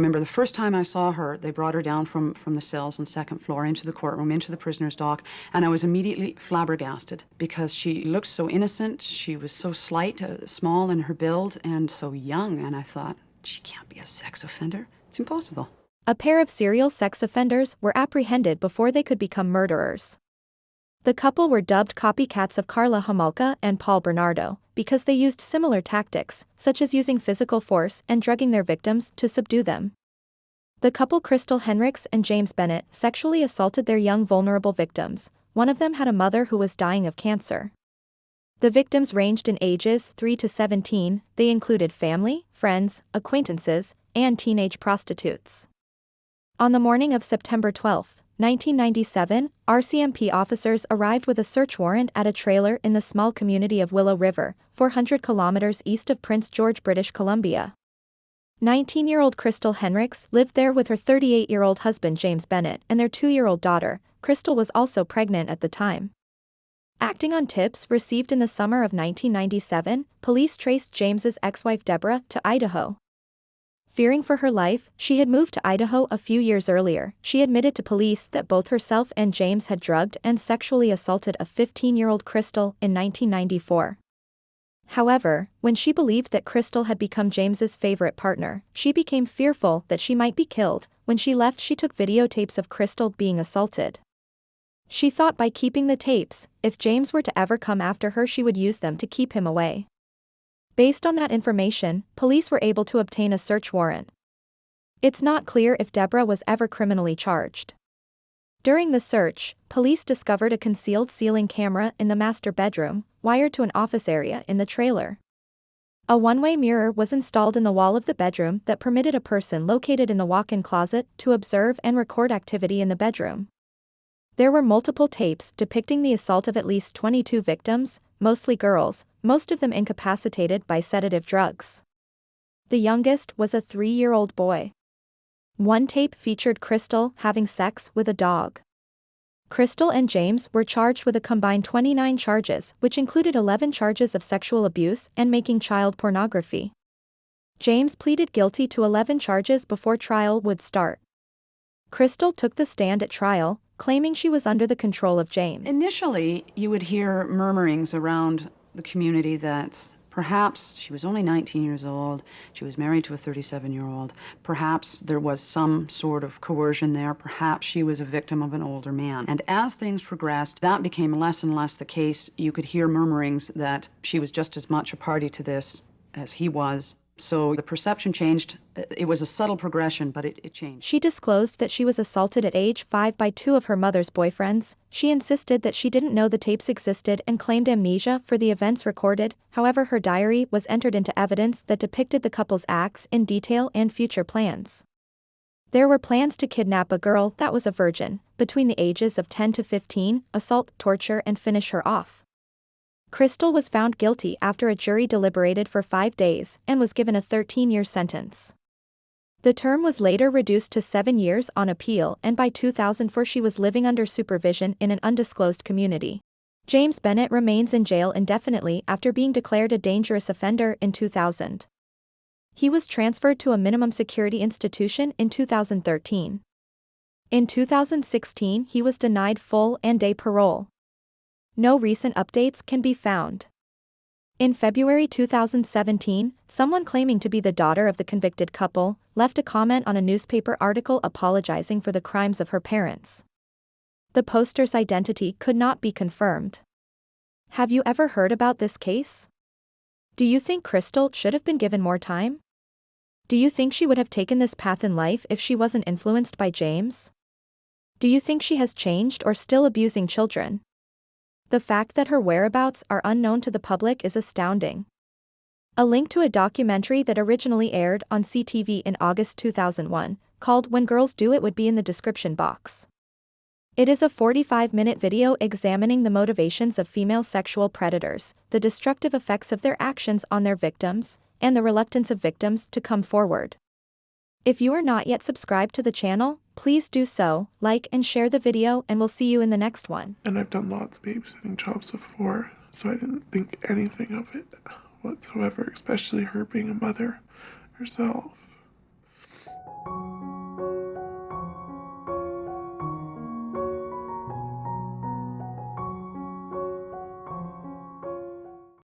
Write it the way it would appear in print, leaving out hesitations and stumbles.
Remember, the first time I saw her, they brought her down from the cells on the second floor into the courtroom, into the prisoner's dock, and I was immediately flabbergasted because she looked so innocent. She was so slight, small in her build, and so young, and I thought, she can't be a sex offender. It's impossible. A pair of serial sex offenders were apprehended before they could become murderers. The couple were dubbed copycats of Karla Homolka and Paul Bernardo because they used similar tactics, such as using physical force and drugging their victims to subdue them. The couple Crystal Henricks and James Bennett sexually assaulted their young vulnerable victims. One of them had a mother who was dying of cancer. The victims ranged in ages 3 to 17, they included family, friends, acquaintances, and teenage prostitutes. On the morning of September 12, 1997, RCMP officers arrived with a search warrant at a trailer in the small community of Willow River, 400 kilometers east of Prince George, British Columbia. 19-year-old Crystal Henricks lived there with her 38-year-old husband James Bennett and their 2-year-old daughter. Crystal was also pregnant at the time. Acting on tips received in the summer of 1997, police traced James's ex-wife Deborah to Idaho. Fearing for her life, she had moved to Idaho a few years earlier. She admitted to police that both herself and James had drugged and sexually assaulted a 15-year-old Crystal in 1994. However, when she believed that Crystal had become James's favorite partner, she became fearful that she might be killed. When she left, she took videotapes of Crystal being assaulted. She thought by keeping the tapes, if James were to ever come after her, she would use them to keep him away. Based on that information, police were able to obtain a search warrant. It's not clear if Deborah was ever criminally charged. During the search, police discovered a concealed ceiling camera in the master bedroom, wired to an office area in the trailer. A one-way mirror was installed in the wall of the bedroom that permitted a person located in the walk-in closet to observe and record activity in the bedroom. There were multiple tapes depicting the assault of at least 22 victims, mostly girls, most of them incapacitated by sedative drugs. The youngest was a 3-year-old boy. One tape featured Crystal having sex with a dog. Crystal and James were charged with a combined 29 charges, which included 11 charges of sexual abuse and making child pornography. James pleaded guilty to 11 charges before trial would start. Crystal took the stand at trial, claiming she was under the control of James. Initially, you would hear murmurings around the community that perhaps she was only 19 years old, she was married to a 37-year-old, perhaps there was some sort of coercion there, perhaps she was a victim of an older man. And as things progressed, that became less and less the case. You could hear murmurings that she was just as much a party to this as he was. So the perception changed. It was a subtle progression, but it changed. She disclosed that she was assaulted at age 5 by 2 of her mother's boyfriends. She insisted that she didn't know the tapes existed and claimed amnesia for the events recorded. However, her diary was entered into evidence that depicted the couple's acts in detail and future plans. There were plans to kidnap a girl that was a virgin, between the ages of 10 to 15, assault, torture, and finish her off. Crystal was found guilty after a jury deliberated for 5 days and was given a 13-year sentence. The term was later reduced to 7 years on appeal, and by 2004 she was living under supervision in an undisclosed community. James Bennett remains in jail indefinitely after being declared a dangerous offender in 2000. He was transferred to a minimum security institution in 2013. In 2016 he was denied full and day parole. No recent updates can be found. In February 2017, someone claiming to be the daughter of the convicted couple left a comment on a newspaper article apologizing for the crimes of her parents. The poster's identity could not be confirmed. Have you ever heard about this case? Do you think Crystal should have been given more time? Do you think she would have taken this path in life if she wasn't influenced by James? Do you think she has changed or still abusing children? The fact that her whereabouts are unknown to the public is astounding. A link to a documentary that originally aired on CTV in August 2001, called When Girls Do It, would be in the description box. It is a 45-minute video examining the motivations of female sexual predators, the destructive effects of their actions on their victims, and the reluctance of victims to come forward. If you are not yet subscribed to the channel, please do so, like and share the video, and we'll see you in the next one. And I've done lots of babysitting jobs before, so I didn't think anything of it whatsoever, especially her being a mother herself.